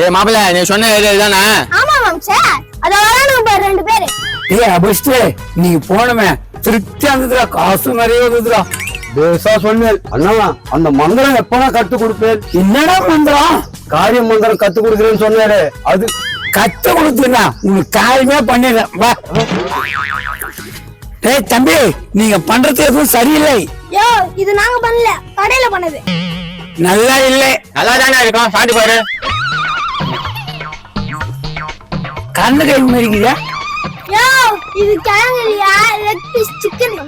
ஏய் மாப்பிள்ள நீ சொன்ன இதுதானே? ஆமா மாம்சே, அதெல்லாம் நம்ம ரெண்டு பேரு. ஏய் அபிஷ்டே, நீ போனமே திருப்தியா இருந்ததுடா, காசு நிறைய இருந்ததுடா. பேசா சொன்னேன் அண்ணா, அந்த மந்திரம் எப்பனா கத்து கொடுப்பேன். என்னடா மந்திரம்? காரிய மந்திரம் கத்து கொடுக்குறேன்னு சொன்னாரு, அது கத்து கொடுத்துனா உனக்கு காரியமே பண்ணிடுறேன் வா. ஏய் தம்பி, நீங்க பண்றது எதுவும் சரியில்லை. யோ, இது நாங்க பண்ணல, கடையில பண்ணது. நல்லா இல்லை. நல்லா தானே இருக்கும், சாப்பிட்டு பாரு. கண்ணு கை மாரிக்குதா? யோ, இது கிழங்குலையா, லெக் பீஸ் சிக்கன்.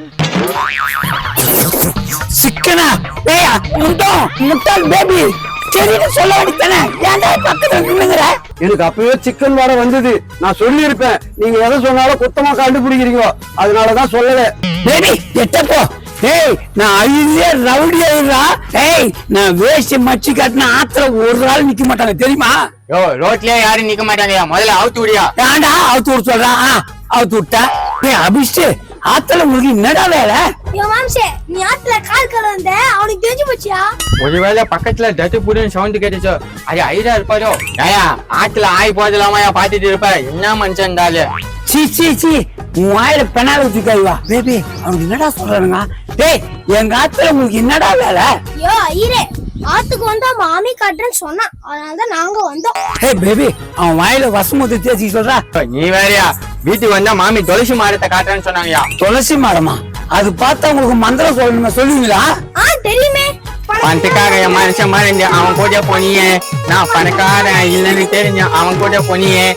சிக்கனா? ஏய் முட்டாள் பேபி, சரின்னு சொல்ல வேண்டியதானே, ஏன்டா பக்கத்துல நின்னுங்கற? எனக்கு அப்பவே சிக்கன் வாட வந்தது. நான் சொல்லி இருப்பேன், நீங்க எதை சொன்னாலும் குத்தமா கண்டுபிடிக்கிறீங்க, அதனாலதான் சொல்லல. பேபி எட்டப்போ. ஏய் நான் அழுதியே ரவுடி ஆயிடுறா. ஏய் நான் வேஷ்டி மச்சி காட்டின ஆத்துல ஒரு ஆள் நிக்க மாட்டாங்க தெரியுமா? யோ ரோட்லயே யாரும் நிக்க மாட்டாங்கயா, முதல்ல அவுத்து விடியா. ஏன்டா அவுத்து விட சொல்றா? அவுத்து விட்டா? ஏய் அபிஷ்டு, ஆத்துல உங்களுக்கு என்னடா வேலை? யோ மாம்சே, நீ ஆத்துல கால் கலந்த அவனுக்கு தெரிஞ்சு போச்சியா? ஒருவேளை பக்கத்துல டட்டு புடுன்னு சவுண்ட் கேட்டுச்சோ, அது ஐடா இருப்பாரோ. ஏயா ஆத்துல ஆய் போதலாமாயா பாத்துட்டு இருப்ப, என்ன மனுஷன் இருந்தாலு. சீ சீ சீ, உன் வாயில பெனால ஊத்திக்காய்வா. பேபி அவனுக்கு என்னடா சொல்றானுங்க? டேய் எங்க ஆத்துல உங்களுக்கு என்னடா வேலை? யோ ஐயரே, ஆத்துக்கு வந்தா மாமி காட்டுறேன்னு சொன்னான், அதனாலதான் நாங்க வந்தோம். ஏய் பேபி, அவன் வாயில வசமுத்து தேய்ச்சி சொல்றா. நீ வேறயா, வீட்டுக்கு வந்தா மாமி துளசி மாடத்தை காட்டுறேன்னு சொன்னாங்கயா. துளசி மாடமா? அது பார்த்தா உங்களுக்கு மந்திரம் சொல்லணுமா, சொல்லுவீங்களா? தெரியுமே. பணத்துக்காக என் மனுஷன் மறைஞ்ச அவன் கூட போனியே, நான் பணக்காரன் இல்லைன்னு தெரிஞ்ச அவன் கூட போனியே.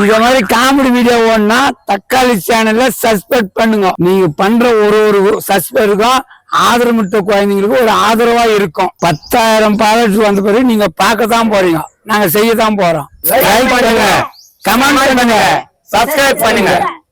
இந்த மாதிரி காமெடி வீடியோ ஓடனா தக்காளி சேனல்ல சப்ஸ்கிரைப் பண்ணுங்க. நீங்க பண்ற ஒரு சப்ஸ்கிரைபருக்கும் ஆதரவுமிட்ட குழந்தைங்களுக்கு ஒரு ஆதரவா இருக்கும். 10,000 பாராட்டு வந்த பிறகு நீங்க பார்க்கத்தான் போறீங்க, நாங்க செய்யத்தான் போறோம். லைக் பண்ணுங்க, கமெண்ட் பண்ணுங்க, சப்ஸ்கிரைப் பண்ணுங்க.